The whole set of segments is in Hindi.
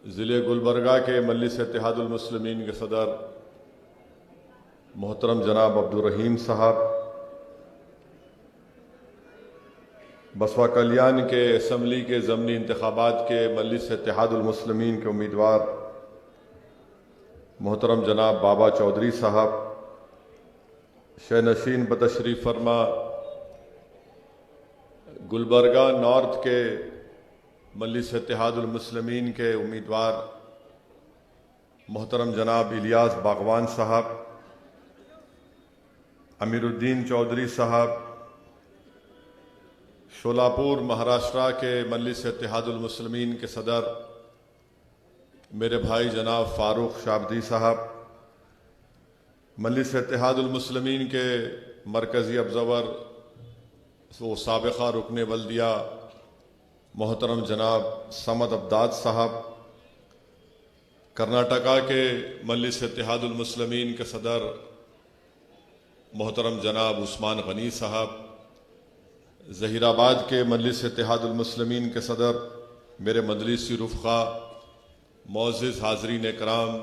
ज़िले गुलबर्गा के मजलिस इत्तेहादुल मुस्लिमीन के सदर मोहतरम जनाब अब्दुल रहीम साहब, बसवा कल्याण के असम्बली के ज़मनी इंतखाबात के मजलिस इत्तेहादुल मुस्लिमीन के उम्मीदवार मोहतरम जनाब बाबा चौधरी साहब, शहनशीन बतशरीफ़ फरमा गुलबर्गा नॉर्थ के मजलिस इत्तेहादुल मुस्लिमीन के उम्मीदवार मोहतरम जनाब इलियास बागवान साहब, अमीरुद्दीन चौधरी साहब, शोलापुर महाराष्ट्र के मजलिस इत्तेहादुल मुस्लिमीन के सदर मेरे भाई जनाब फ़ारूक शाबदी साहब, मजलिस इत्तेहादुल मुस्लिमीन के मरकज़ी अब्ज़वर वो साबिक़ा रुकन बल्दिया मोहतरम जनाब समद अब्दाद साहब, कर्नाटका के मजलिस इत्तेहादुल मुस्लिमीन के सदर मोहतरम जनाब उस्मान गनी साहब, ज़हीराबाद के मजलिस इत्तेहादुल मुस्लिमीन के सदर मेरे मजलिसी रुफ़क़ा, मोअज़्ज़िज़ हाज़रीन इकराम,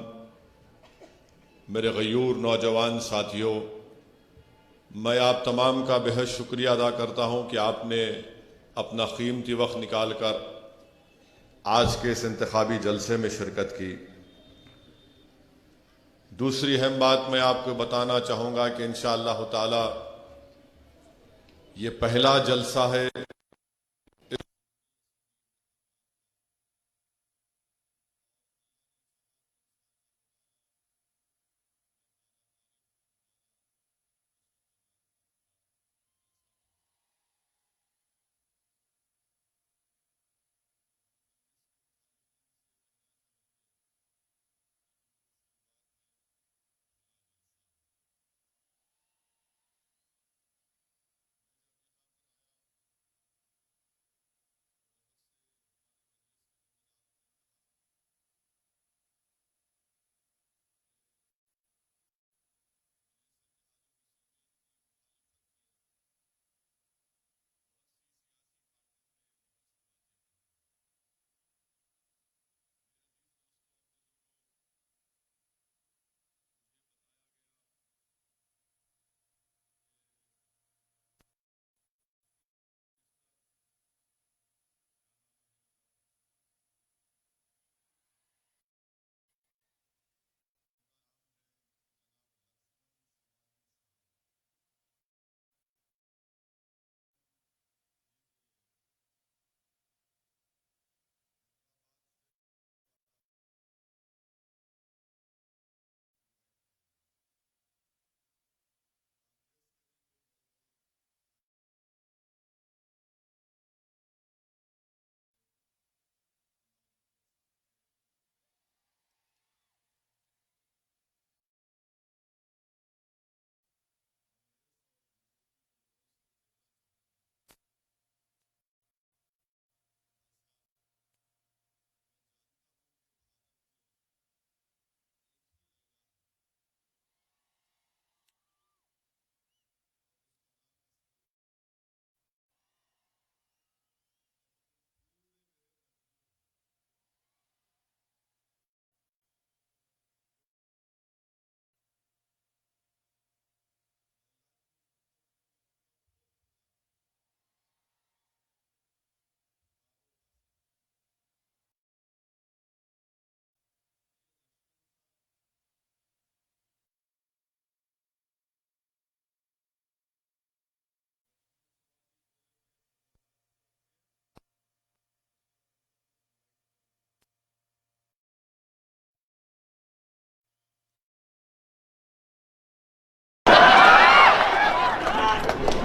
मेरे गयूर नौजवान साथियों, मैं आप तमाम का बेहद शुक्रिया अदा करता हूँ कि आपने अपना कीमती वक्त निकाल कर आज के इस इंतखाबी जलसे में शिरकत की। दूसरी अहम बात मैं आपको बताना चाहूँगा कि इंशाअल्लाह ताला ये पहला जलसा है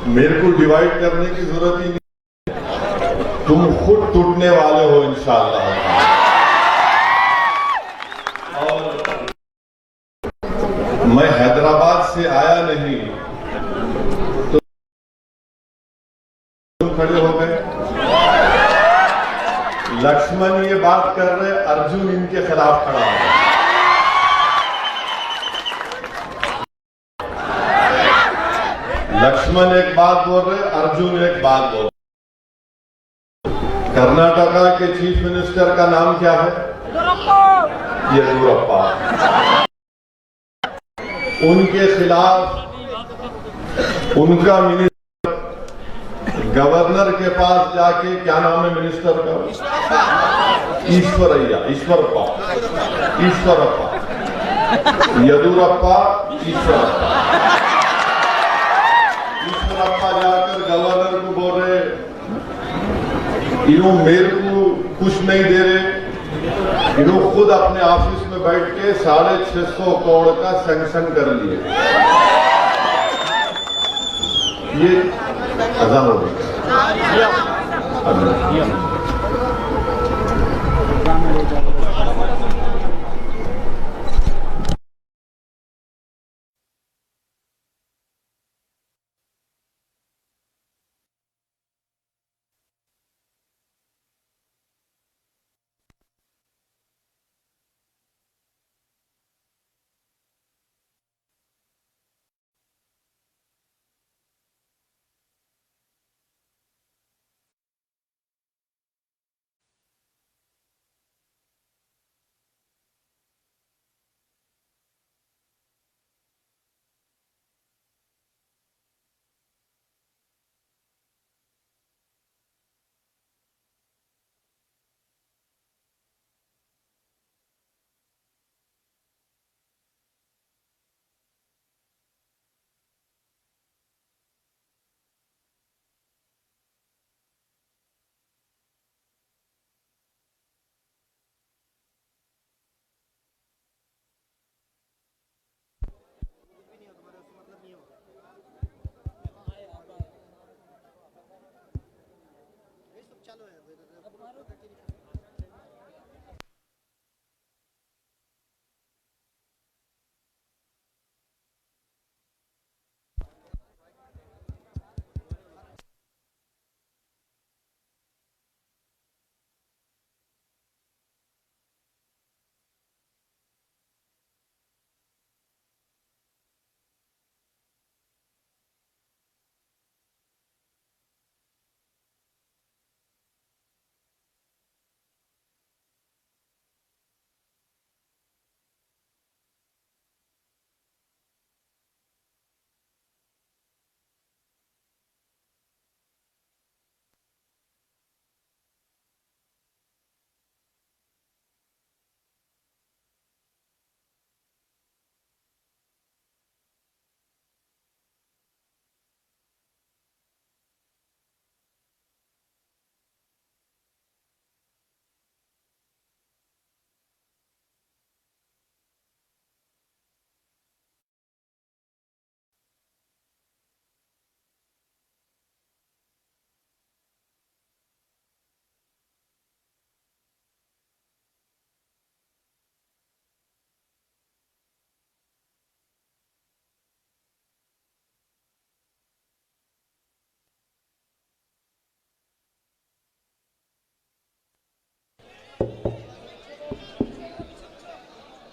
मेरे को डिवाइड करने की जरूरत ही नहीं, तुम खुद टूटने वाले हो इंशाअल्लाह। और मैं हैदराबाद से आया नहीं तो तुम खड़े हो गए। लक्ष्मण ये बात कर रहे, अर्जुन इनके खिलाफ खड़ा है। लक्ष्मण एक बात बोल रहे, अर्जुन एक बात बोल रहे। कर्नाटका के चीफ मिनिस्टर का नाम क्या है? येदियुरप्पा, उनके खिलाफ उनका मिनिस्टर गवर्नर के पास जाके, क्या नाम है मिनिस्टर का, ईश्वरप्पा, येदियुरप्पा, ईश्वरप्पा जाकर गवर्नर को बोल रहे, इन्हों मेरे को कुछ नहीं दे रहे, इन्हों खुद अपने ऑफिस में बैठ के 650 करोड़ का सैंक्शन कर लिए। ये अजान हो गई।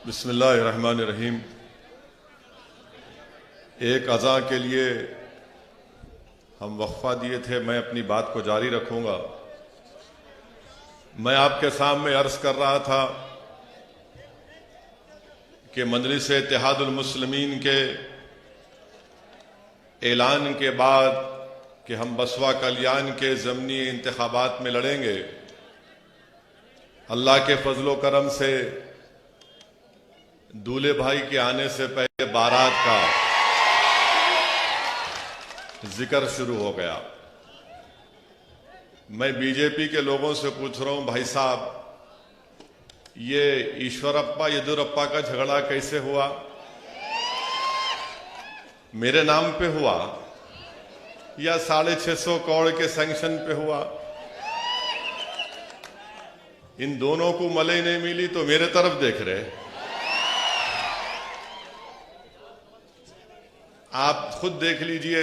बिस्मिल्लाहिर्रहमानिर्रहीम। एक अज़ा के लिए हम वक्फा दिए थे, मैं अपनी बात को जारी रखूंगा। मैं आपके सामने अर्ज कर रहा था कि मजलिस इत्तेहादुल मुस्लिमीन के ऐलान के बाद कि हम बसवा कल्याण के ज़मीनी इंतखाबात में लड़ेंगे, अल्लाह के फजलो करम से दूल्हे भाई के आने से पहले बारात का जिक्र शुरू हो गया। मैं बीजेपी के लोगों से पूछ रहा हूं, भाई साहब, ये ईश्वरप्पा येदियुरप्पा का झगड़ा कैसे हुआ? मेरे नाम पे हुआ या 650 करोड़ के सैंक्शन पे हुआ? इन दोनों को मलाई नहीं मिली तो मेरे तरफ देख रहे। आप खुद देख लीजिए,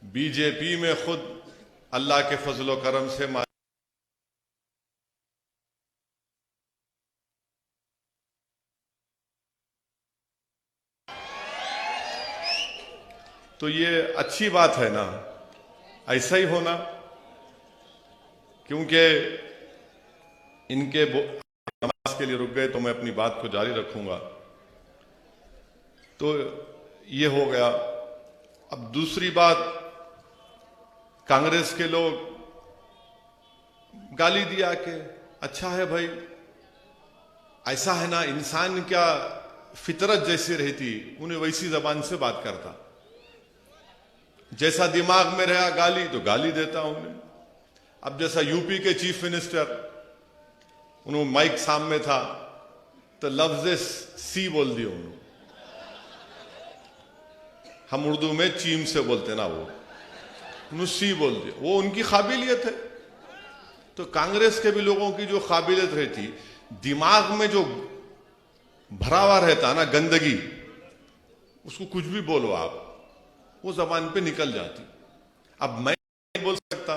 बीजेपी में खुद अल्लाह के फजलो करम से तो ये अच्छी बात है ना, ऐसा ही होना, क्योंकि इनके नमाज के लिए रुक गए तो मैं अपनी बात को जारी रखूंगा। तो ये हो गया। अब दूसरी बात, कांग्रेस के लोग गाली दिया कि अच्छा है भाई, ऐसा है ना, इंसान क्या फितरत जैसी रहती, उन्हें वैसी जबान से बात करता, जैसा दिमाग में रहा गाली तो गाली देता उन्हें। अब जैसा यूपी के चीफ मिनिस्टर, उन्होंने माइक सामने था तो लफ्ज सी बोल दिया उन्होंने, हम उर्दू में चीम से बोलते ना, वो उन्होंने सी बोल दिया, वो उनकी काबिलियत है। तो कांग्रेस के भी लोगों की जो काबिलियत रहती, दिमाग में जो भरा हुआ रहता ना गंदगी, उसको कुछ भी बोलो आप, वो जबान पे निकल जाती। अब मैं नहीं बोल सकता,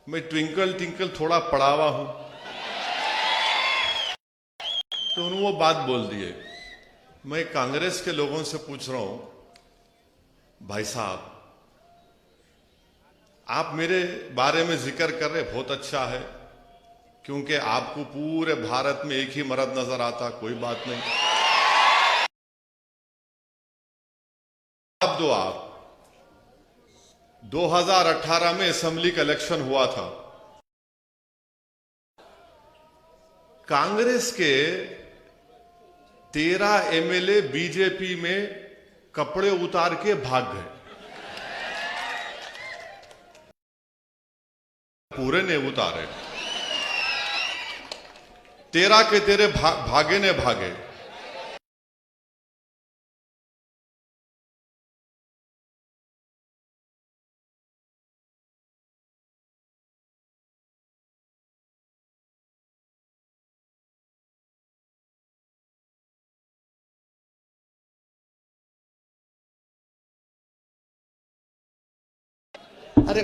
मैं ट्विंकल ट्विंकल थोड़ा पढ़ा हुआ हूं, तो उन्होंने वो बात बोल दिए। मैं कांग्रेस के लोगों से पूछ रहा हूं, भाई साहब आप मेरे बारे में जिक्र कर रहे, बहुत अच्छा है, क्योंकि आपको पूरे भारत में एक ही मर्द नजर आता, कोई बात नहीं। अब आप 2018 में असेंबली का इलेक्शन हुआ था, कांग्रेस के 13 एमएलए बीजेपी में कपड़े उतार के भाग गए, पूरे ने उतारे, 13 के 13 भागे ने भागे। अरे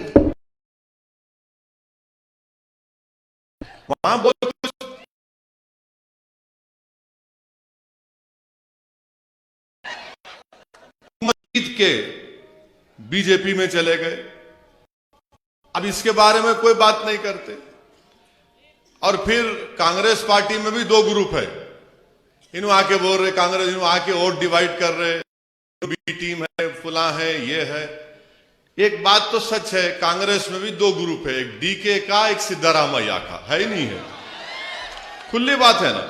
वहां बोल, मस्जिद के बीजेपी में चले गए। अब इसके बारे में कोई बात नहीं करते। और फिर कांग्रेस पार्टी में भी 2 ग्रुप है, इन्हों आके बोल रहे कांग्रेस, इन्हों आके वोट डिवाइड कर रहे, बी टीम है, फुला है, ये है। एक बात तो सच है, कांग्रेस में भी 2 ग्रुप है, एक डीके का, एक सिद्धारामैया का, है ही नहीं है, खुली बात है ना।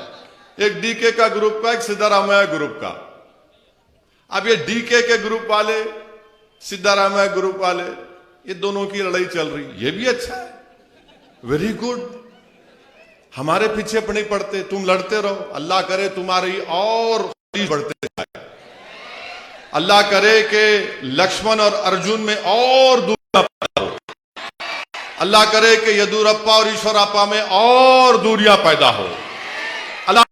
एक डीके का ग्रुप का, एक सिद्धारामैया ग्रुप का। अब ये डीके के ग्रुप वाले, सिद्धारामैया ग्रुप वाले, ये दोनों की लड़ाई चल रही, ये भी अच्छा है, वेरी गुड। हमारे पीछे नहीं पड़ते, तुम लड़ते रहो, अल्लाह करे तुम्हारी और बढ़ते जाए, अल्लाह करे कि लक्ष्मण और अर्जुन में और दूरियां पैदा हो, अल्लाह करे कि येदियुरप्पा और ईश्वरप्पा में और दूरियां पैदा हो, अल्लाह।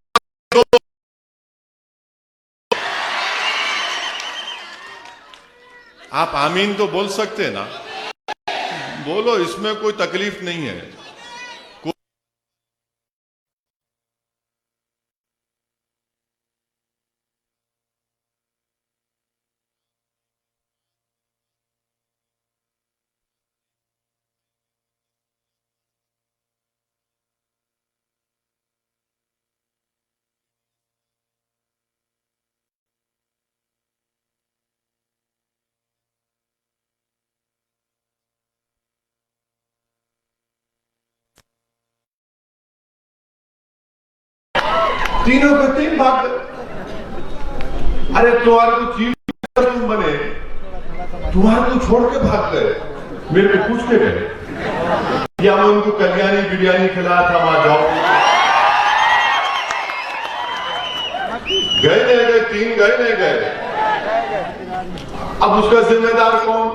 आप आमीन तो बोल सकते हैं ना, बोलो, इसमें कोई तकलीफ नहीं है। तीनों के 3 भाग गए। अरे तुम्हारे को चीफ तुम बने, तुम्हारे को छोड़ के भाग गए, मेरे को पूछ के गए, या मैं उनको कल्याणी बिरयानी खिलाया था, वहां जाओ, गए नहीं गए, 3 गए नहीं गए। अब उसका जिम्मेदार कौन?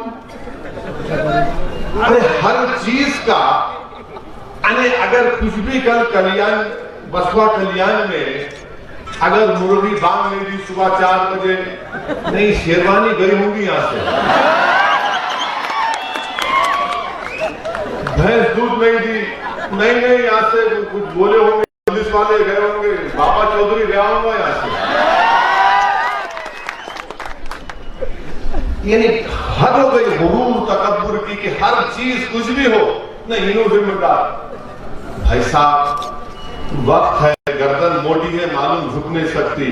अरे हर चीज का, अगर कुछ भी कल कल्याण, बसवा कल्याण में अगर मुरली बांग नहीं दी सुबह 4 बजे, नहीं शेरवानी गई होंगी यहां से, भैंस दूध नहीं दी, नहीं यहां से कुछ बोले होंगे, पुलिस वाले गए होंगे, बाबा चौधरी गया होगा यहां से। यानी हद हो गई गुरूर तकब्बुर की कि हर चीज कुछ भी हो, नहीं इन्हों जिम्मेदार। भाई साहब वक्त है, गर्दन मोटी है, मालूम झुक नहीं सकती।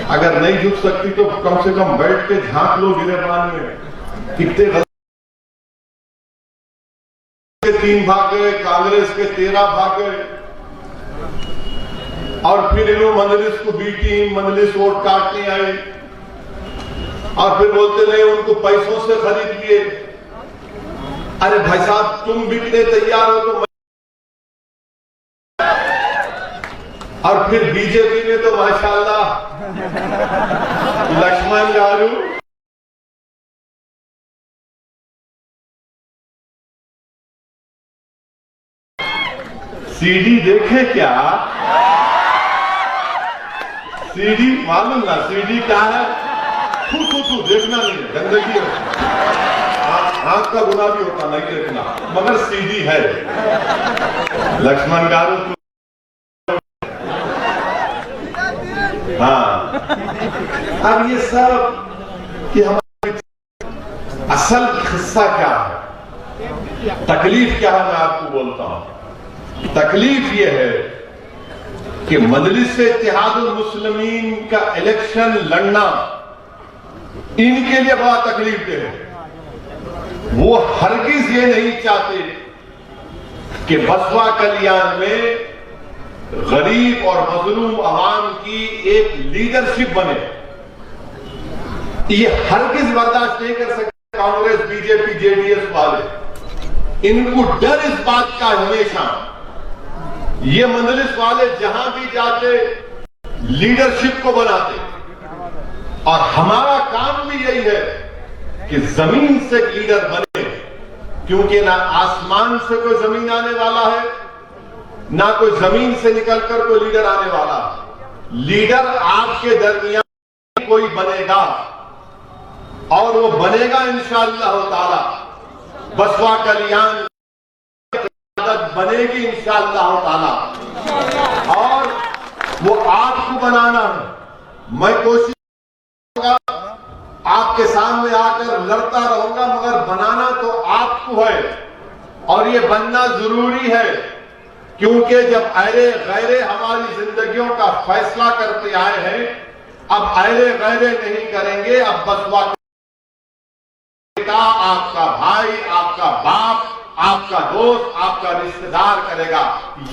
अगर नहीं झुक सकती तो कम से कम बैठ के झांक लो गिरेबान में। कितने 3 भाग गए, कांग्रेस के 13 भाग गए, और फिर इन्होंने मजलिस को बी टीम, मजलिस वोट काटने आई, और फिर बोलते नहीं उनको पैसों से खरीद लिए। अरे भाई साहब, तुम बिकने तैयार हो तो, और फिर बीजेपी ने तो माशाल्लाह लक्ष्मण गारू सीडी देखे क्या? सीडी मालूम ना सीडी क्या है? तू देखना नहीं है, गंदगी है, आंख का गुना भी होता नहीं देखना, मगर सीडी है। लक्ष्मण गारू हाँ। अब ये सब कि हमारी असल किस्सा क्या है, तकलीफ क्या है, मैं आपको बोलता हूं। तकलीफ ये है कि मजलिस इत्तेहादुल मुस्लिमीन का इलेक्शन लड़ना इनके लिए बड़ा तकलीफ दे है। वो हरगिज ये नहीं चाहते कि बसवा कल्याण में गरीब और मजलूम आवाम की एक लीडरशिप बने। ये हरगिज बर्दाश्त नहीं कर सकते कांग्रेस, बीजेपी, जेडीएस वाले। इनको डर इस बात का हमेशा, ये मजलिस वाले जहां भी जाते लीडरशिप को बनाते, और हमारा काम भी यही है कि जमीन से लीडर बने, क्योंकि ना आसमान से कोई जमीन आने वाला है, ना कोई जमीन से निकलकर कोई लीडर आने वाला। लीडर आपके दरमियान कोई बनेगा, और वो बनेगा इंशाअल्लाह ताला। बसवा कल्याण बनेगी इंशाअल्लाह ताला, और वो आपको बनाना है। मैं कोशिश करूंगा, आपके सामने आकर लड़ता रहूंगा, मगर बनाना तो आपको है, और ये बनना जरूरी है, क्योंकि जब अहले गैरे हमारी जिंदगियों का फैसला करते आए हैं, अब अहले गैरे नहीं करेंगे। अब बसवा का आपका भाई, आपका बाप, आपका दोस्त, आपका रिश्तेदार करेगा।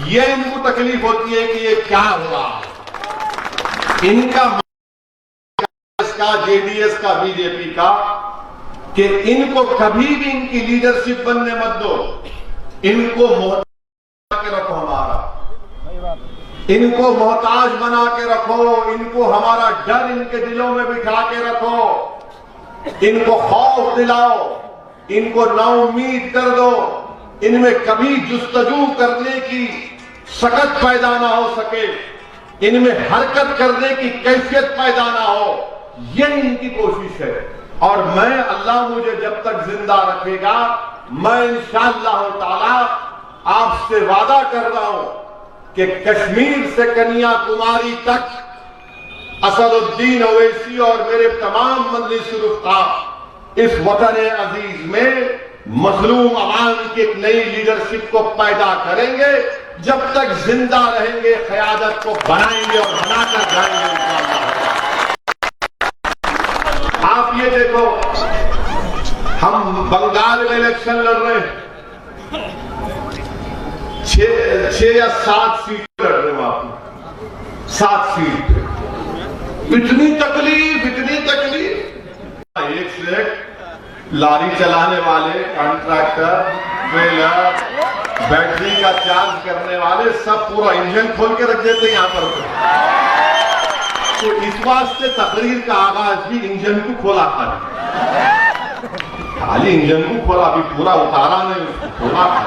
ये इनको तकलीफ होती है कि ये क्या हुआ, इनका जेडीएस का, बीजेपी का, कि इनको कभी भी इनकी लीडरशिप बनने मत दो। इनको मोहताज के रखो, हमारा इनको मोहताज बना के रखो, इनको हमारा डर इनके दिलों में बिठा के रखो, इनको खौफ दिलाओ, इनको नाउम्मीद कर दो, इनमें कभी जुस्तजू करने की सकत पैदा ना हो सके, इनमें हरकत करने की कैफियत पैदा ना हो, ये इनकी कोशिश है। और मैं, अल्लाह मुझे जब तक जिंदा रखेगा, मैं इंशाअल्लाह ताला आपसे वादा कर रहा हूं कि कश्मीर से कन्याकुमारी तक असदुद्दीन ओवैसी और मेरे तमाम मजलिस रुफ़क़ा इस वतन अजीज में मजलूम अवाम की एक नई लीडरशिप को पैदा करेंगे। जब तक जिंदा रहेंगे क़यादत को बनाएंगे और बनाकर जाएंगे। आप ये देखो, हम बंगाल में इलेक्शन लड़ रहे हैं, 6 या 7 सीट लड़ रहे हैं, आप 7 सीट, इतनी तकलीफ, इतनी तकलीफ। एक से एक लारी चलाने वाले, कॉन्ट्रैक्टर, ट्रेलर, बैटरी का चार्ज करने वाले, सब पूरा इंजन खोल के रख देते हैं यहां पर। तो इस वास्ते तकरीर का आगाज भी इंजन को खोला था, खाली इंजन को खोला, अभी पूरा उतारा नहीं, खोला था,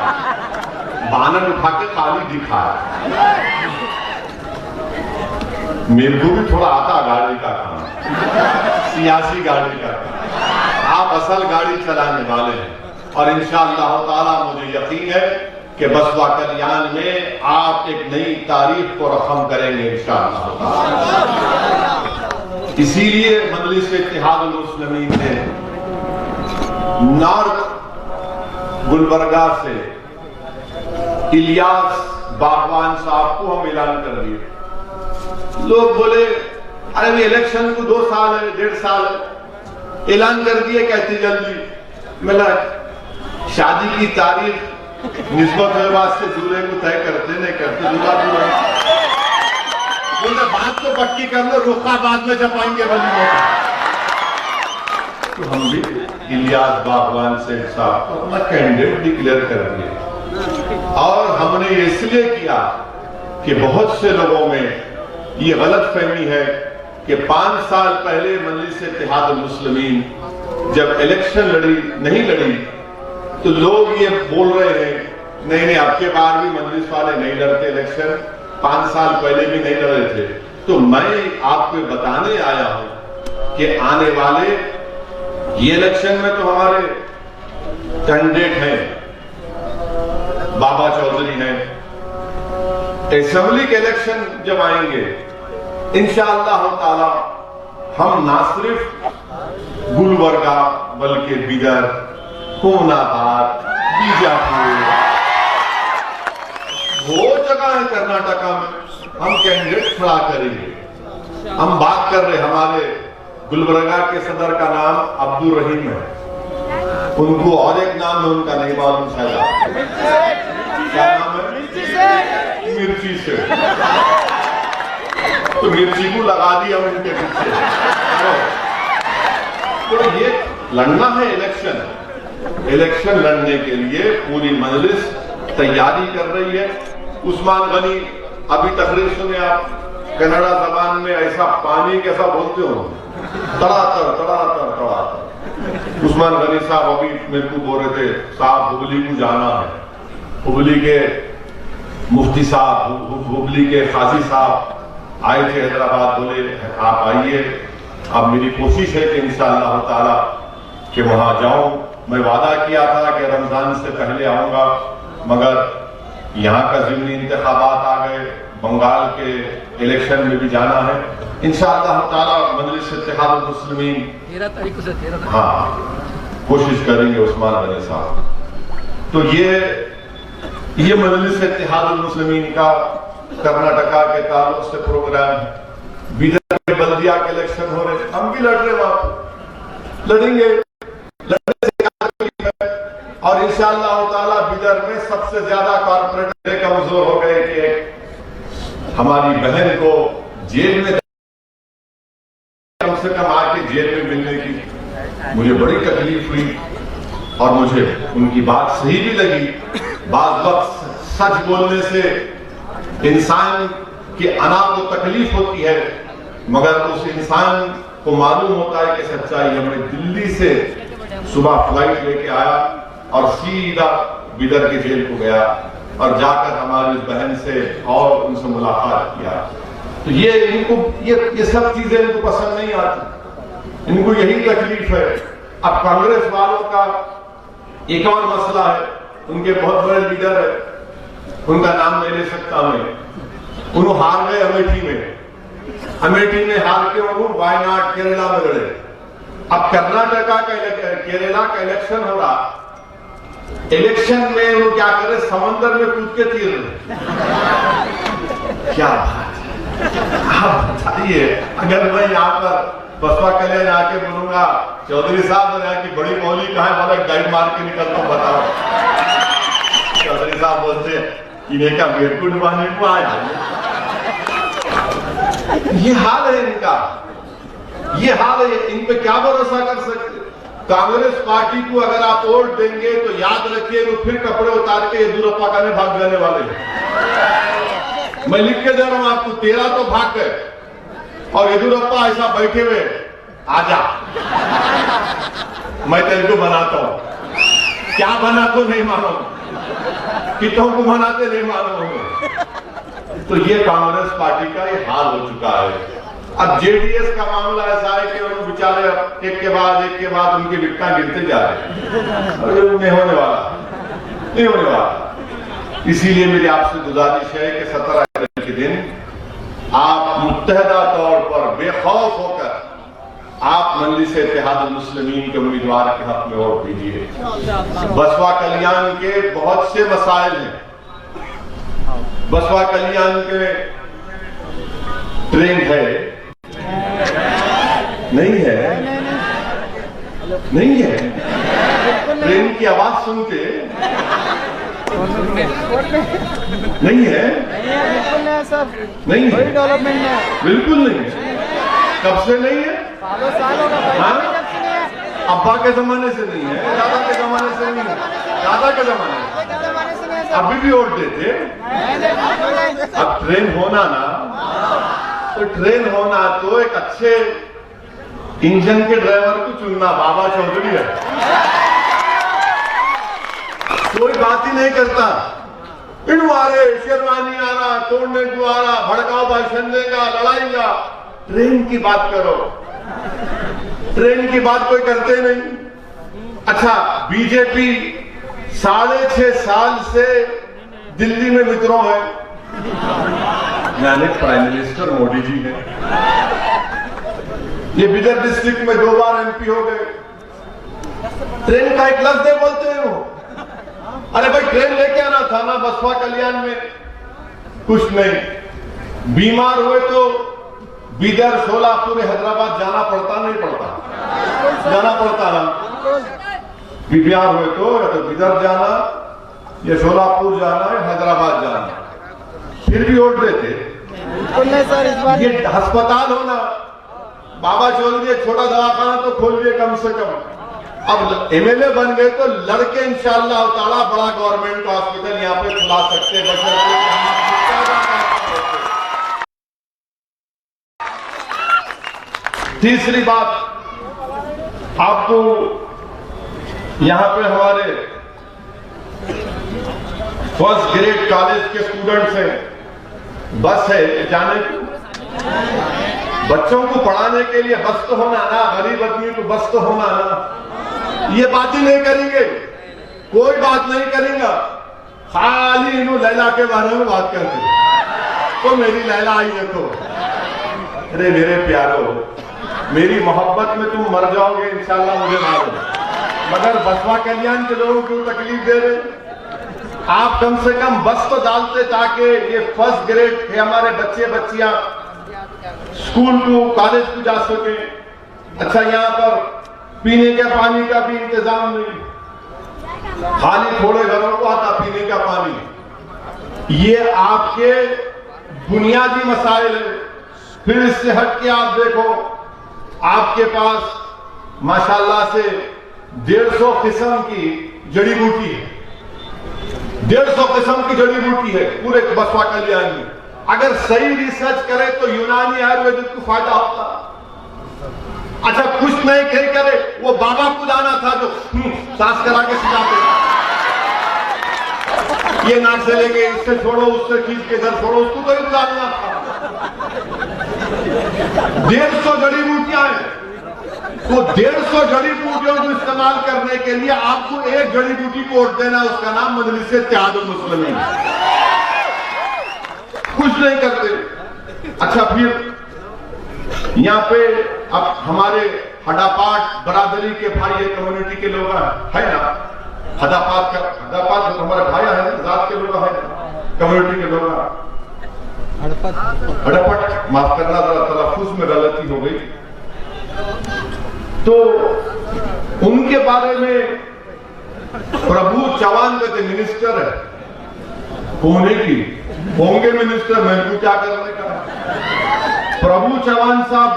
बानर उठा के खाली दिखाया। मेरे को भी थोड़ा आता गाड़ी का काम, सियासी गाड़ी का काम। आप असल गाड़ी चलाने वाले हैं, और इंशाअल्लाह ताला मुझे यकीन है कि बसवा कल्याण में आप एक नई तारीख को रकम करेंगे इंशाअल्लाह ताला। इसीलिए मजलिस इत्तेहादुल मुस्लिमीन ने नॉर्थ गुलबर्गा से इलियास बागवान साहब को हम ऐलान कर दिए। लोग बोले अरे भी इलेक्शन को 2 साल है, 1.5 साल है, ऐलान कर दिए कहते जल्दी। मिला शादी की तारीख निस्बत से दूल्हे को तय करते नहीं करते, दूल्हा बोले बात तो पक्की कर लो, रुखा बाद में छपाएंगे वली मौका। तो हम भी इलियास बागवान सेठ साहब को अपना कैंडिडेट डिक्लेयर कर दिए। और हमने ये इसलिए किया कि बहुत से लोगों में ये गलत फहमी है कि 5 साल पहले मजलिस इत्तेहादुल मुस्लिमीन जब इलेक्शन नहीं लड़ी तो लोग ये बोल रहे हैं नहीं अब के बार भी मजलिस वाले नहीं लड़ते इलेक्शन, 5 साल पहले भी नहीं लड़े थे। तो मैं आपको बताने आया हूं कि आने वाले ये इलेक्शन में तो हमारे कैंडिडेट हैं, बाबा चौधरी हैं। असेंबली के इलेक्शन जब आएंगे इंशाअल्लाह ताला हम ना सिर्फ गुलबर्गा बल्कि बिदर, होमनाबाद, बीजापुर, वो जगह है कर्नाटका में हम कैंडिडेट खड़ा करेंगे। हम बात कर रहे हमारे गुलबर्गा के सदर का नाम अब्दुल रहीम है, उनको और एक नाम है उनका नहीं मालूम शायद, क्या नाम है? मिर्ची से। तो मिर्ची को लगा दिया उनके पीछे। तो ये लड़ना है इलेक्शन लड़ने के लिए पूरी मजलिस तैयारी कर रही है। उस्मान गनी अभी तकरीर सुने आप, कन्नड़ा जबान में ऐसा पानी कैसा बोलते हो, तड़ातर। उस्मान गनी साहब अभी मेरे को बोल रहे थे साहब हुबली को जाना है, हुबली के मुफ्ती साहब, हुबली के काजी साहब आए थे हैदराबाद, बोले आप आइए। अब मेरी कोशिश है कि इंशाअल्लाह ताला कि वहां जाऊं। मैं वादा किया था कि रमजान से पहले आऊंगा, मगर यहाँ का ज़िमनी इंतखाबात आ गए, बंगाल के इलेक्शन में भी जाना है। इंशाअल्लाह ताला मजलिस इत्तेहादुल मुस्लिमीन 13 तारीख से हाँ कोशिश करेंगे उस्मान गनी साहब। तो ये मजलिस इत्तेहादुल मुस्लिमीन का कर्नाटका के ताल्लुक से प्रोग्राम है। बिदर में बल्दिया के इलेक्शन हो रहे, हम भी लड़ रहे, वहां लड़ेंगे, और इंशाअल्लाह ताला बिदर में सबसे ज्यादा कॉर्पोरेट कमजोर हो गए कि हमारी बहन को जेल में कम से कम आके जेल में मिलने की मुझे बड़ी तकलीफ हुई और मुझे उनकी बात सही भी लगी। बात वक्त सच बोलने से इंसान की अना को तकलीफ होती है, मगर उस इंसान को मालूम होता है कि सच्चाई। हमें दिल्ली से सुबह फ्लाइट लेके आया और सीधा बिदर के जेल को गया और जाकर हमारी बहन से और उनसे मुलाकात किया। तो ये इनको ये सब चीजें इनको पसंद नहीं आती, इनको यही तकलीफ है। अब कांग्रेस वालों का एक और मसला है, उनके बहुत बड़े लीडर है, उनका नाम नहीं ले सकता मैं, उन्होंने हार गए अमेठी में हार के उन्होंने वायनाड केरला में लड़े। अब कर्नाटका का केरला का इलेक्शन हो रहा, इलेक्शन में वो क्या करे, समंदर में कूद के तीर रहे। क्या बात है, आप बताइए। अगर मैं यहाँ पर बसपा कल्याण आके बोलूंगा चौधरी साहब ने की बड़ी मौली कहा है, वाला गाइड मार के निकलता हूँ, बताओ। चौधरी साहब बोलते इन्हें क्या बेरकुट बांधने को आया। ये हाल है इनका, ये हाल है। इन पे क्या भरोसा कर सकते। कांग्रेस पार्टी को अगर आप वोट देंगे तो याद रखिए वो फिर कपड़े उतार के येदियुरप्पा का भाग जाने वाले हैं। मैं लिख के दे रहा हूं आपको, 13 तो भाग गए और येदियुरप्पा ऐसा बैठे हुए, आजा मैं तेरे को बनाता हूं। क्या बना तो नहीं मानो, कितों को बनाते नहीं मानो। तो ये कांग्रेस पार्टी का ये हाल हो चुका है। अब जेडीएस का मामला ऐसा है कि उन बेचारे एक के बाद उनकी विकटा गिरते जा रहे हैं। नहीं होने वाला। इसीलिए मेरी आपसे गुजारिश है कि 17 अप्रैल के दिन आप मुत्तहदा तौर पर बेखौफ होकर आप मजलिस इत्तेहादुल मुस्लिमीन के उम्मीदवार के हक में वोट दीजिए। बसपा कल्याण के बहुत से मसाइल हैं, बसवा कल्याण के ट्रेन है? नहीं है, नहीं है। ट्रेन की आवाज सुन के नहीं है, बिल्कुल नहीं है सर, नहीं है, कोई डेवलपमेंट नहीं है, बिल्कुल नहीं है। कब से नहीं है? सालों साल होगा भाई, हाँ? जब से नहीं है, अब्बा के जमाने से नहीं है, दादा के जमाने से नहीं है, दादा के जमाने से। कोई जमाने से नहीं है सर। अभी भी वोट देते। अब ट्रेन होना ना, तो ट्रेन होना तो एक अच्छे इंजन के ड्राइवर को चुनना। बाबा चौधरी है, कोई बात ही नहीं करता। इनवारे शेरवानी आना, तोड़ने को आना, भड़काओ भाषण देगा, लड़ाईगा। ट्रेन की बात करो, ट्रेन की बात कोई करते नहीं। अच्छा, बीजेपी 6.5 साल से दिल्ली में मित्रों है, यानी प्राइम मिनिस्टर मोदी जी ने। ये बिदर डिस्ट्रिक्ट में 2 बार एमपी हो गए। ट्रेन का एक लफ्ज दे बोलते हैं वो। अरे भाई, ट्रेन लेके आना था ना बसवा कल्याण में, कुछ नहीं। बीमार हुए तो बिदर, सोलापुर, हैदराबाद जाना पड़ता नहीं पड़ता? जाना पड़ता ना। बीमार हुए तो या तो बिदर जाना, या सोलापुर जाना, या हैदराबाद जाना। फिर भी वोट देते। बिल्कुल नहीं सर, इस बार ये अस्पताल होना, बाबा चौधरी एक छोटा दवाखाना तो खोल लिए कम से कम। अब एमएलए बन गए तो लड़के इंशाअल्लाह ताला बड़ा गवर्नमेंट हॉस्पिटल यहाँ पे खुला सकते हैं। तीसरी बात, आपको यहाँ पे हमारे फर्स्ट ग्रेड कॉलेज के स्टूडेंट्स हैं, बस है जाने की, बच्चों को पढ़ाने के लिए बस तो होना ना, गरीब आदमी को बस तो होना ना। ये बात ही नहीं करेंगे, कोई बात नहीं करेंगे, खाली इन्हों लैला के बारे में बात करते। तो मेरी लैला आई देखो। अरे मेरे प्यारो, मेरी मोहब्बत में तुम मर जाओगे इंशाल्लाह, मुझे मालूम, मगर बसवा कल्याण के लोगों को तकलीफ दे रहे। आप कम से कम बस तो डालते ताकि ये फर्स्ट ग्रेड के हमारे बच्चे बच्चियां स्कूल को, कॉलेज को जा सके। अच्छा, यहाँ पर पीने के पानी का भी इंतजाम नहीं, खाली थोड़े घरों को आता पीने का पानी। ये आपके बुनियादी मसाइल है। फिर इससे हट के आप देखो, आपके पास माशाल्लाह से 150 किस्म की जड़ी बूटी है, 150 किस्म की जड़ी बूटी है पूरे बसवा कल्याण में। अगर सही रिसर्च करे तो यूनानी आयुर्वेदिक को फायदा होता। अच्छा, कुछ नहीं करे, वो बाबा को लाना था जो सांस करा के सिखाते, ये नाक से लेके इससे छोड़ो, उससे खींच के इधर छोड़ो, उसको तो ही लाना था। 150 जड़ी बूटियां हैं, तो 150 जड़ी बूटियों को इस्तेमाल करने के लिए आपको एक जड़ी बूटी को वोट देना, उसका नाम मजलिस इत्तेहादुल मुस्लिमीन। कुछ नहीं करते। अच्छा, फिर यहाँ पे अब हमारे हडापाट बरादरी के भाई है, कम्युनिटी के लोग है ना, हदापात हमारे भाई है, जात के लोग है, कम्युनिटी के लोग, हड़पट, माफ करना जरा तलफ्फुज में गलती हो गई। तो उनके बारे में प्रभु चौहान कहते मिनिस्टर है, होने की होंगे मिनिस्टर, मैं को क्या करने का। प्रभु चौहान साहब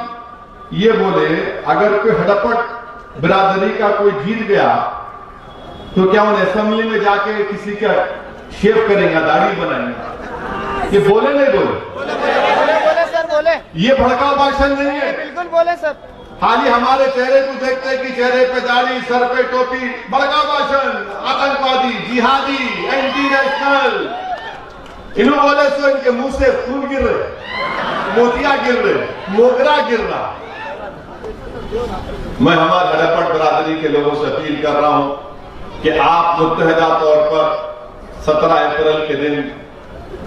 ये बोले, अगर कोई हड़पट बिरादरी का कोई जीत गया तो क्या उन्हें असेंबली में जाके किसी का शेव करेंगे, दाढ़ी बनाएंगे? ये बोले नहीं बोले? बोले सर, बोले। ये भड़काऊ भाषण नहीं है। बिल्कुल बोले सर। खाली हमारे चेहरे को देखते कि चेहरे पे दाढ़ी, सर पे टोपी, भड़काऊ भाषण, आतंकवादी, जिहादी, एंटी नेशनल। इन्होंने बोले सो इनके मुंह से खून गिर रहे, मोतिया गिर रहे, मोगरा गिर रहा। मैं हमारे हड़पट बरादरी के लोगों से अपील कर रहा हूं कि आप मुत्तहदा तौर पर 17 अप्रैल के दिन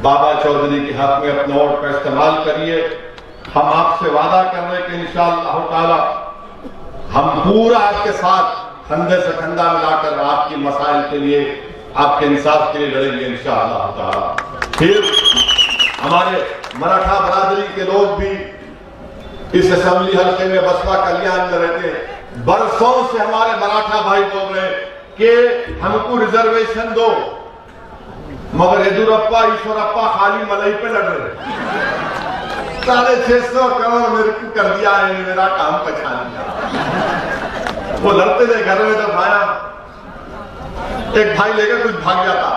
बाबा चौधरी के हक में अपने वोट का इस्तेमाल करिए। हम आपसे वादा कर रहे हैं कि इंशाअल्लाह ताला हम पूरा आपके साथ कंधे से कंधा मिलाकर आपकी मसाइल के लिए, आपके इंसाफ के लिए लड़ेंगे इंशाअल्लाह ताला। फिर हमारे मराठा बरादरी के लोग भी इस असेंबली हल्के में बसपा कल्याण में रहते हैं। बरसों से हमारे मराठा भाई बोल रहे हैं कि हमको रिजर्वेशन दो, मगर येदुरप्पा ईश्वरप्पा खाली मलाई पे लड़ रहे। 650 करोड़ मेरे को कर दिया है, मेरा काम पछा लिया। वो लड़ते थे घर में, जब भाया एक भाई लेकर कुछ भाग जाता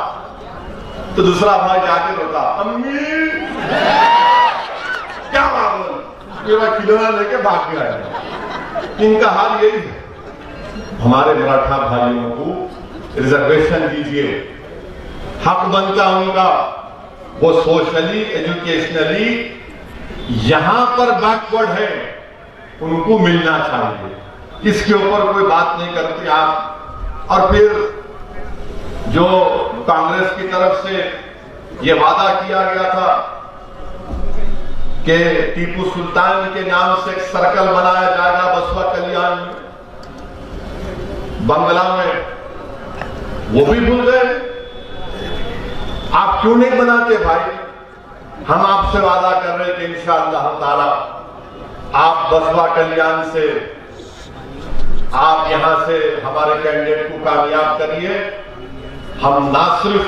तो दूसरा भाई जाके रोता, अम्मी क्या मामला, मेरा खिलौना लेके भाग गया। इनका हाल यही है। हमारे मराठा भाइयों को रिजर्वेशन दीजिए, हक बनता उनका। वो सोशली एजुकेशनली यहां पर बैकवर्ड है, उनको मिलना चाहिए। इसके ऊपर कोई बात नहीं करते आप। और फिर जो कांग्रेस की तरफ से ये वादा किया गया था कि टीपू सुल्तान के नाम से एक सर्कल बनाया जाएगा बसपा कल्याण में, बंगला में, वो भी भूल गए। आप क्यों नहीं बनाते भाई? हम आपसे वादा कर रहे कि इंशाअल्लाह ताला आप बसपा कल्याण से, आप यहां से हमारे कैंडिडेट को कामयाब करिए। हम ना सिर्फ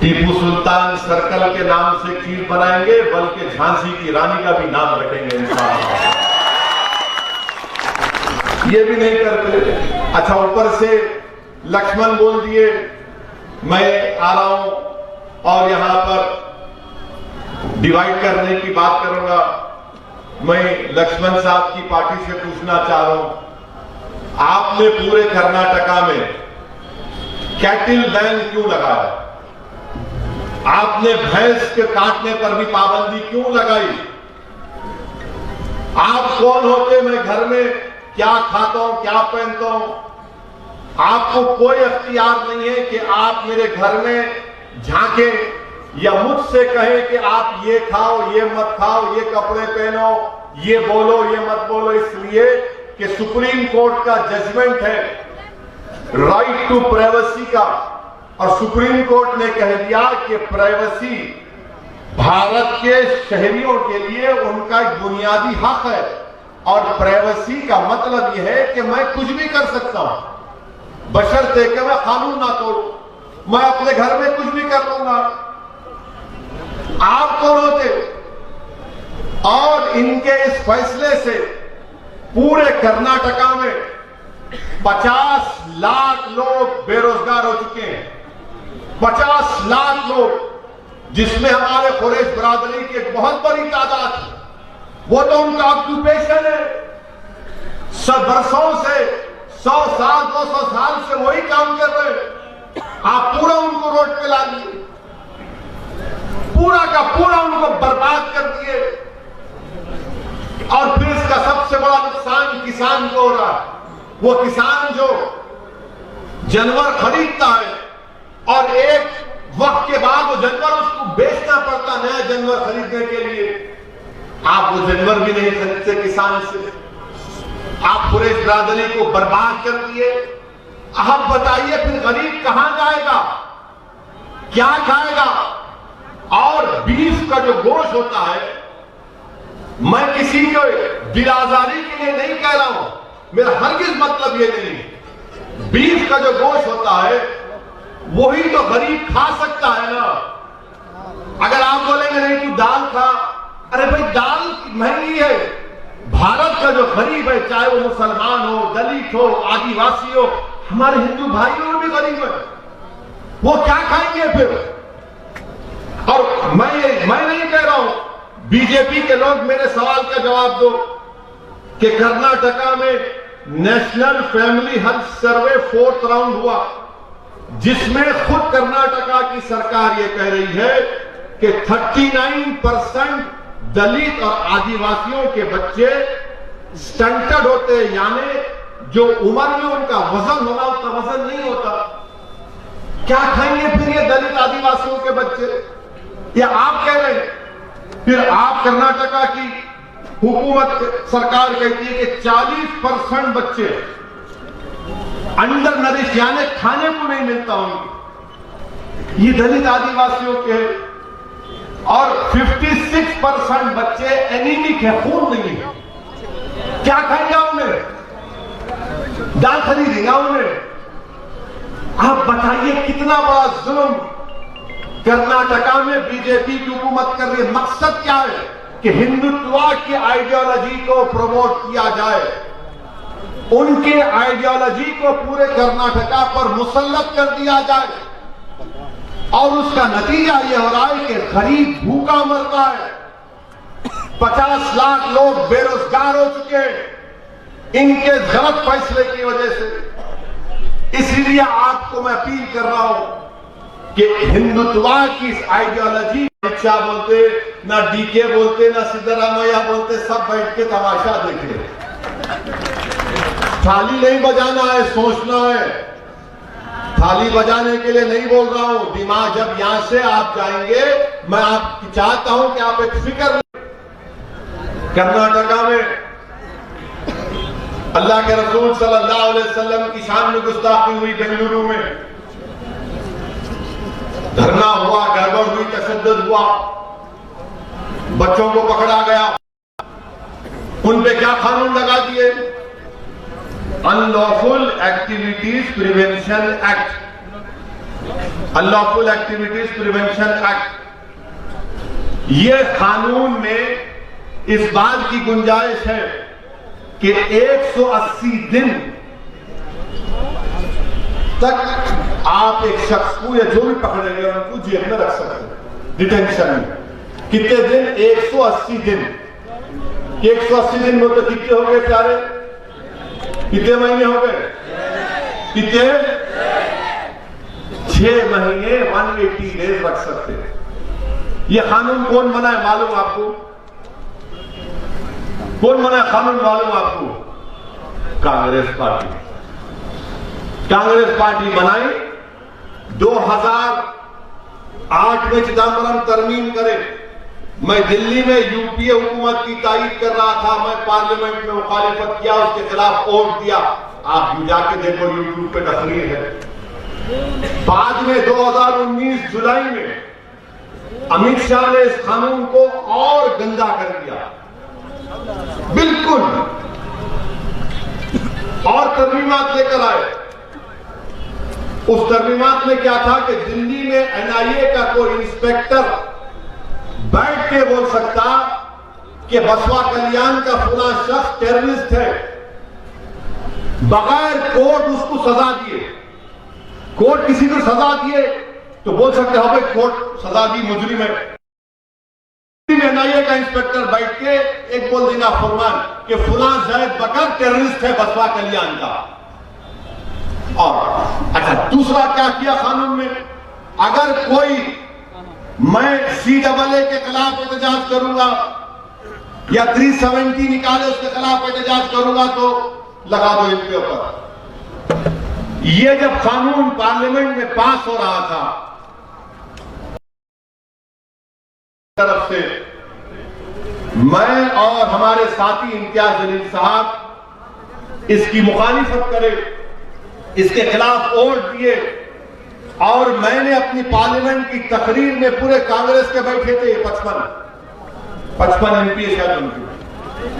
टीपू सुल्तान सर्कल के नाम से खीर बनाएंगे, बल्कि झांसी की रानी का भी नाम रखेंगे इंशाअल्लाह। ये भी नहीं करते। अच्छा, ऊपर से लक्ष्मण बोल दिए मैं आ रहा हूं और यहां पर डिवाइड करने की बात करूंगा। मैं लक्ष्मण साहब की पार्टी से पूछना चाह रहा हूं, आपने पूरे कर्नाटका में कैटिल बैन क्यों लगाया? आपने भैंस के काटने पर भी पाबंदी क्यों लगाई? आप कौन होते? मैं घर में क्या खाता हूं, क्या पहनता हूं? आपको कोई अख्तियार नहीं है कि आप मेरे घर में झांके या मुझसे कहे कि आप ये खाओ, ये मत खाओ, ये कपड़े पहनो, ये बोलो, ये मत बोलो। इसलिए कि सुप्रीम कोर्ट का जजमेंट है राइट टू प्राइवेसी का, और सुप्रीम कोर्ट ने कह दिया कि प्राइवेसी भारत के शहरियों के लिए उनका एक बुनियादी हक है। और प्राइवेसी का मतलब यह है कि मैं कुछ भी कर सकता हूं बशर्ते कि मैं कानून ना तोड़ूं। मैं अपने घर में कुछ भी कर लूंगा। आप कौन होते? और इनके इस फैसले से पूरे कर्नाटका में 50 लाख लोग बेरोजगार हो चुके हैं। 50 लाख लोग, जिसमें हमारे कुरैश बरादरी की एक बहुत बड़ी तादाद है। वो तो उनका ऑक्यूपेशन है। बरसों से 100 साल 200 साल से वही काम कर रहे हैं। आप पूरा उनको रोड पे ला दिए, पूरा का पूरा उनको बर्बाद कर दिए। और फिर इसका सबसे बड़ा नुकसान किसान को हो रहा है। वो किसान जो जानवर खरीदता है और एक वक्त के बाद वो जानवर उसको बेचना पड़ता नया जानवर खरीदने के लिए, आप वो जानवर भी नहीं खरीदते किसान से। आप कुरैश बिरादरी को बर्बाद कर दिए। अब बताइए फिर गरीब कहां जाएगा, क्या खाएगा? और बीफ का जो गोश्त होता है, मैं किसी को बिरादरी के लिए नहीं कह रहा हूं, मेरा हरगिज मतलब ये नहीं। बीफ का जो गोश्त होता है वही तो गरीब खा सकता है ना। अगर आप बोलेंगे नहीं तू दाल खा, अरे भाई दाल महंगी है। भारत का जो गरीब है, चाहे वो मुसलमान हो, दलित हो, आदिवासी हो, हमारे हिंदू भाइयों भी गरीब है, वो क्या खाएंगे फिर? और मैं नहीं कह रहा हूं, बीजेपी के लोग मेरे सवाल का जवाब दो कि कर्नाटका में national family health survey 4th round हुआ, जिसमें खुद कर्नाटका की सरकार ये कह रही है कि 39% दलित और आदिवासियों के बच्चे स्टंटेड होते हैं, यानी जो उम्र में उनका वजन होना उतना वजन नहीं होता। क्या खाएंगे फिर ये दलित आदिवासियों के बच्चे? ये आप कह रहे हैं। फिर आप कर्नाटका की हुकूमत सरकार कहती है कि 40% बच्चे अंडर नरिश, यानी खाने को नहीं मिलता उनको। ये दलित आदिवासियों के और 56% बच्चे एनीमिक है, खून नहीं है। क्या खाएगा उन्हें? दाल खरीदेगा उन्हें? आप बताइए कितना बड़ा जुल्म कर्नाटका में बीजेपी की हुकूमत कर रही है। मकसद क्या है कि हिंदुत्व की आइडियोलॉजी को प्रमोट किया जाए, उनके आइडियोलॉजी को पूरे कर्नाटका पर मुसल्लत कर दिया जाए, और उसका नतीजा यह हो रहा है कि गरीब भूखा मर रहा है। 50 लाख लोग बेरोजगार हो चुके हैं इनके गलत फैसले की वजह से। इसलिए आपको मैं अपील कर रहा हूं कि हिंदुत्व की इस आइडियोलॉजी, शिक्षा बोलते ना, डीके बोलते ना, सिद्धरामैया बोलते, सब बैठ के तमाशा देखे। थाली नहीं बजाना है, सोचना है। थाली बजाने के लिए नहीं बोल रहा हूं। दिमाग जब यहां से आप जाएंगे, मैं आप चाहता हूं कि आप एक फिक्र। कर्नाटका में अल्लाह के रसूल सल्लल्लाहु अलैहि वसल्लम की शान में गुस्ताखी हुई। बेंगलुरु में धरना हुआ, गड़बड़ हुई, तशद्दुद हुआ, बच्चों को पकड़ा गया। उन पे क्या कानून लगा दिए? Unlawful activities prevention act, unlawful activities prevention act. ये कानून में इस बात की गुंजाइश है कि 180 दिन तक आप एक शख्स को या जो भी पकड़ेंगे उनको जेल में रख सकते हैं, डिटेंशन में। कितने दिन? 180 दिन। 180 दिन में तो कितने हो गए प्यारे? कितने महीने हो गए? कितने? 6 महीने 180 डेज रख सकते हैं। यह कानून कौन बनाए मालूम आपको? कौन बना कानून मालूम आपको? कांग्रेस पार्टी। कांग्रेस पार्टी बनाई। 2008 में चिदम्बरम तरमीम करे। मैं दिल्ली में यूपीए हुकूमत की तायीद कर रहा था, मैं पार्लियामेंट में मुखालिफत किया, उसके खिलाफ वोट दिया। आप जाके देखो, यूट्यूब पे तकरीर है। बाद में 2019 जुलाई में अमित शाह ने इस कानून को और गंदा कर दिया, बिल्कुल, और तरमीमात लेकर आए। उस तरमीमात में क्या था कि दिल्ली में एनआईए का कोई इंस्पेक्टर बैठ के बोल सकता कि बसवा कल्याण का फला शख्स टेररिस्ट है, बगैर कोर्ट उसको सजा दिए। कोर्ट किसी को सजा दिए तो बोल सकते हो भाई कोर्ट सजा दी, मुजरिम है। एनआईए का इंस्पेक्टर बैठ के एक बोल देगा फरमान कि फुला जैद बकर टेररिस्ट है बसवा कल्याण का। और अच्छा, दूसरा क्या किया कानून में? अगर कोई, मैं CAA के खिलाफ एहतजाज करूंगा या 370 निकाले उसके खिलाफ एहतजाज करूंगा तो लगा दो इनके ऊपर। ये जब कानून पार्लियामेंट में पास हो रहा था तरफ से, मैं और हमारे साथी इम्तियाज जलील साहब इसकी मुखालिफत करे, इसके खिलाफ वोट दिए, और मैंने अपनी पार्लियामेंट की तकरीर में पूरे कांग्रेस के बैठे थे 55 MP शायद उनकी,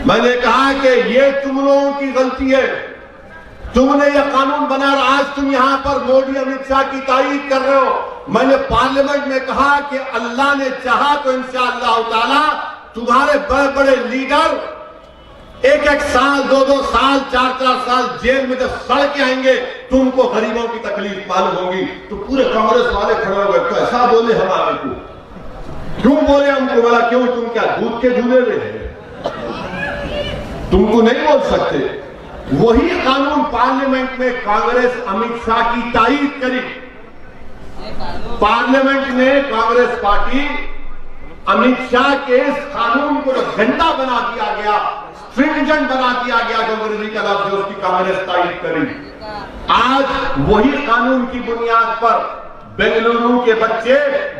मैंने कहा कि ये तुम लोगों की गलती है, तुमने यह कानून बना रहा, आज तुम यहां पर मोदी अमित शाह की तारीफ कर रहे हो। मैंने पार्लियामेंट में कहा कि अल्लाह ने चाहा तो इंशाअल्लाह ताला तुम्हारे बड़े बड़े लीडर 1-1 साल, 2-2 साल, 4-4 साल जेल में जब सड़ के आएंगे, तुमको गरीबों की तकलीफ मालूम होगी। तो पूरे कांग्रेस वाले खड़े हो गए, तो ऐसा बोले हमारे को, क्यों बोले हमको? बोला क्यों, तुम क्या दूध के झूले रहे, तुमको नहीं बोल सकते। वही कानून पार्लियामेंट में कांग्रेस अमित शाह की तायीद करी। पार्लियामेंट में कांग्रेस पार्टी अमित शाह के इस कानून को घंटा बना दिया गया, स्ट्रिंजेंट बना दिया गया, जो अंग्रेजी का लफ्ज है उसकी कांग्रेस तायीद करी। आज वही कानून की बुनियाद पर बेंगलुरु के बच्चे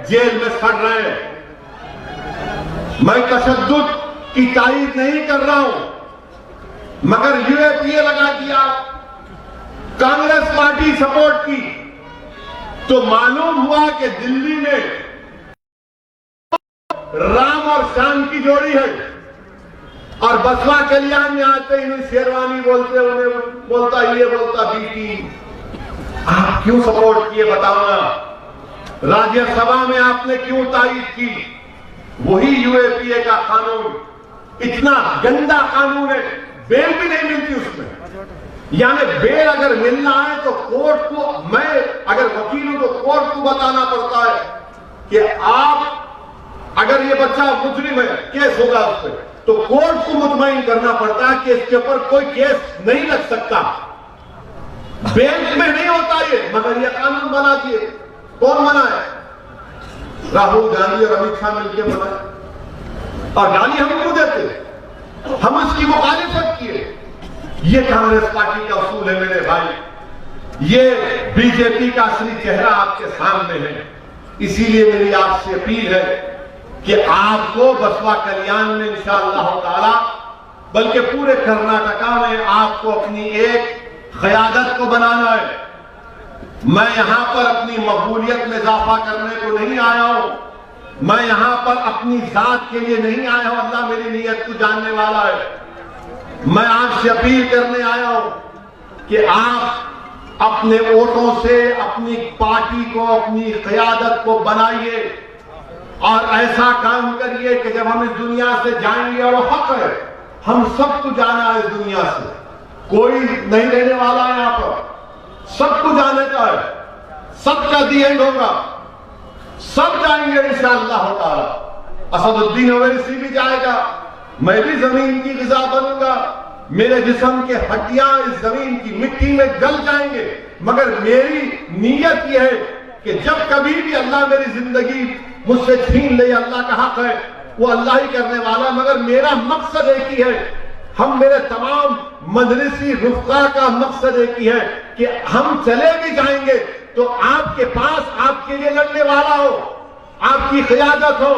जेल में सड़ रहे हैं। मैं तशद्दुद की तायीद नहीं कर रहा हूं, मगर यूएपीए लगा दिया, कांग्रेस पार्टी सपोर्ट की, तो मालूम हुआ कि दिल्ली में राम और श्याम की जोड़ी है, और बसवा कल्याण में आते ही उन्हें शेरवानी बोलते, उन्हें बोलता ये बोलता बीटी। आप क्यों सपोर्ट किए बताओ ना? राज्यसभा में आपने क्यों तारीफ की? वही यूएपीए का कानून, इतना गंदा कानून है, बेल भी नहीं मिलती उसमें। यानी बेल अगर मिलना है तो कोर्ट को, मैं अगर वकील हूं तो कोर्ट को बताना पड़ता है कि आप, अगर ये बच्चा मुजरिम है, केस होगा उस पर, तो कोर्ट को मुतमईन करना पड़ता है कि इसके ऊपर कोई केस नहीं लग सकता। बेल में नहीं होता ये, मगर ये कानून बना दिए। कौन बनाए? राहुल गांधी और अमित शाह मिलकर बनाए, और गाली हम क्यों देते? हम इसकी मुखालिफत किए। ये कांग्रेस पार्टी का असूल है मेरे भाई। ये बीजेपी का असली चेहरा आपके सामने है। इसीलिए मेरी आपसे अपील है कि आपको बसवा कल्याण में इंशाअल्लाह ताला, बल्कि पूरे कर्नाटका में आपको अपनी एक क़यादत को बनाना है। मैं यहां पर अपनी मकबूलियत में इजाफा करने को नहीं आया हूं, मैं यहां पर अपनी जात के लिए नहीं आया हूं। अल्लाह मेरी नीयत को जानने वाला है। मैं आपसे अपील करने आया हूं कि आप अपने वोटों से अपनी पार्टी को, अपनी क़यादत को बनाइए, और ऐसा काम करिए कि जब हम इस दुनिया से जाएंगे, और हक है, हम सबको जाना है इस दुनिया से, कोई नहीं रहने वाला है यहां पर, सबको जाने का है, सबका दी एंड होगा, सब जाएंगे इंशाअल्लाह ताला। असदुद्दीन ओवैसी भी जाएगा, मैं भी जमीन की ग़िज़ा बनूंगा, मेरे जिस्म के हड्डियां इस जमीन की मिट्टी में गल जाएंगे, मगर मेरी नीयत यह है कि जब कभी भी अल्लाह मेरी जिंदगी मुझसे छीन ले, अल्लाह का हक है, वो अल्लाह ही करने वाला, मगर मेरा मकसद एक ही है, हम मेरे तमाम मजलिसी रुफ़क़ा का मकसद एक ही है कि हम चले भी जाएंगे तो आपके पास आपके लिए लड़ने वाला हो, आपकी क़यादत हो,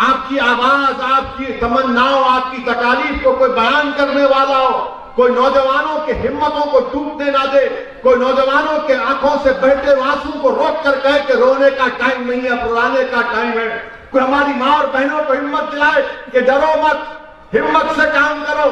आपकी आवाज, आपकी तमन्नाओं, आपकी तकालीफ को कोई बयान करने वाला हो, कोई नौजवानों के हिम्मतों को टूटने ना दे, कोई नौजवानों के आंखों से बहते आंसू को रोक कर कहे कि रोने का टाइम नहीं है, रुलाने का टाइम है। कोई हमारी मां और बहनों को हिम्मत दिलाए कि डरो मत, हिम्मत से काम करो।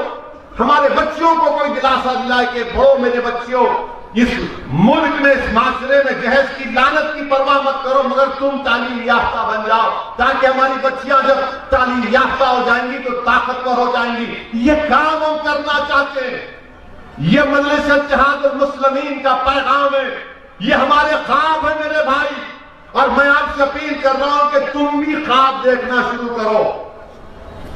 हमारे बच्चियों को कोई दिलासा दिलाए कि भो मेरे बच्चियों, इस मुल्क में, इस माशरे में जहेज की लानत की परवाह मत करो, मगर तुम तालीम याफ्ता बन जाओ, ताकि हमारी बच्चियां जब तालीम याफ्ता हो जाएंगी तो ताकतवर हो जाएंगी। ये काम हम करना चाहते हैं। ये मजलिस इत्तेहादुल मुस्लिमीन का पैगाम है, ये हमारे ख्वाब है मेरे भाई, और मैं आपसे अपील कर रहा हूं कि तुम भी ख्वाब देखना शुरू करो,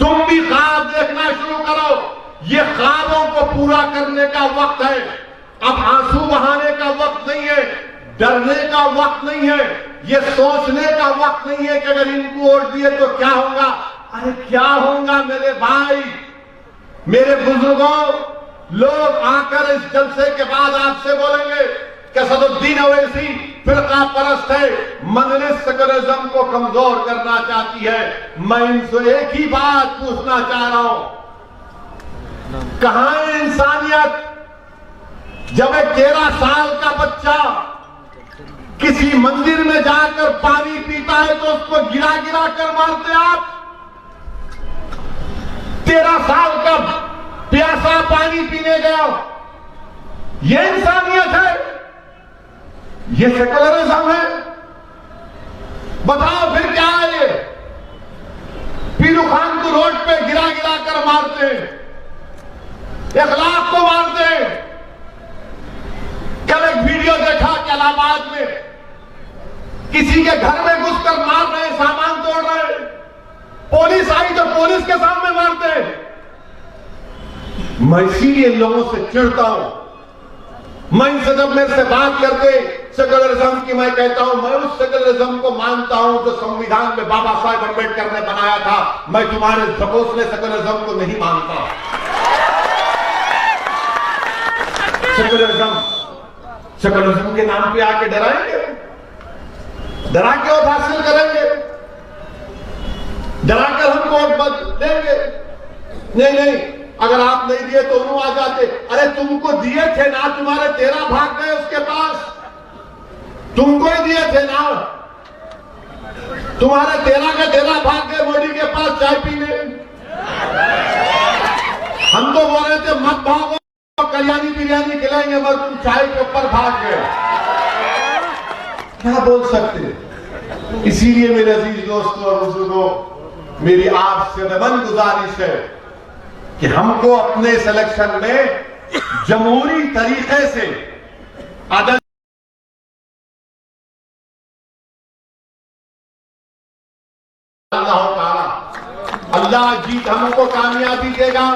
तुम भी ख्वाब देखना शुरू करो। ये ख्वाबों को पूरा करने का वक्त है। अब आंसू बहाने का वक्त नहीं है, डरने का वक्त नहीं है, ये सोचने का वक्त नहीं है कि अगर इनको वोट दिए तो क्या होगा। अरे क्या होगा मेरे भाई, मेरे बुजुर्गों, लोग आकर इस जलसे के बाद आपसे बोलेंगे कि असदुद्दीन ओवैसी फिरका परस्त है, मजलिस सेकुलरिज्म को कमजोर करना चाहती है। मैं इनसे एक ही बात पूछना चाह रहा हूं, कहां है इंसानियत? जब एक 13 साल का बच्चा किसी मंदिर में जाकर पानी पीता है तो उसको गिरा गिरा कर मारते आप। 13 साल का प्यासा पानी पीने गया, ये इंसानियत है? ये सेकुलरिज्म है? बताओ फिर क्या है ये? पीरू खान को रोड पे गिरा गिरा कर मारते हैं, इखलाक को मारते हैं। कल एक वीडियो देखा कि इलाहाबाद में किसी के घर में घुसकर मार रहे, सामान तोड़ रहे, पुलिस आई तो पुलिस के सामने मारते हैं। मैं इसीलिए लोगों से चिढ़ता हूं। मैं इनसे जब मेरे से बात करते सेकुलरिज्म की, मैं कहता हूं मैं उस सेकुलरिज्म को मानता हूं जो संविधान में बाबा साहेब अम्बेडकर ने बनाया था। मैं तुम्हारे ढकोसले सेकुलरिज्म को नहीं मानता। सेकुलरिज्म के नाम पे आके डराएंगे, डरा के वोट हासिल करेंगे, डराकर हम वोट देंगे। नहीं नहीं, अगर आप नहीं दिए तो उन्होंने आ जाते। अरे तुमको दिए थे ना, तुम्हारे 13 भाग गए उसके पास। तुमको ही दिए थे ना। तुम्हारे 13 के 13 भाग गए मोदी के पास चाय पीने। हम तो बोल रहे थे मत भागो, कल्याणी बिरयानी खिलाएंगे, मगर तुम चाय के ऊपर भाग गए। क्या बोल सकते। इसीलिए मेरे अजीज दोस्तों और बुजुर्गों, मेरी आपसे नमन गुजारिश है कि हमको अपने सिलेक्शन में जमहूरी तरीके से अदल अल्लाह जीत हमको कामयाबी देगा।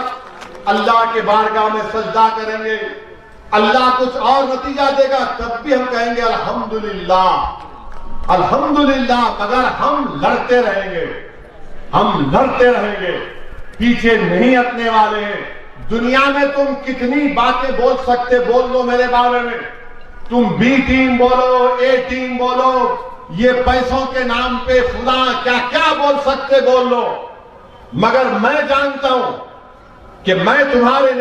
अल्लाह के बारगाह में सजदा करेंगे, अल्लाह कुछ और नतीजा देगा, तब भी हम कहेंगे अल्हम्दुलिल्लाह अल्हम्दुलिल्लाह। मगर हम लड़ते रहेंगे, हम लड़ते रहेंगे, पीछे नहीं हटने वाले हैं। दुनिया में तुम कितनी बातें बोल सकते, बोल लो मेरे बारे में। तुम बी टीम बोलो, ए टीम बोलो, ये पैसों के नाम पे खुदा क्या क्या बोल सकते बोल लो, मगर मैं जानता हूं कि मैं तुम्हारे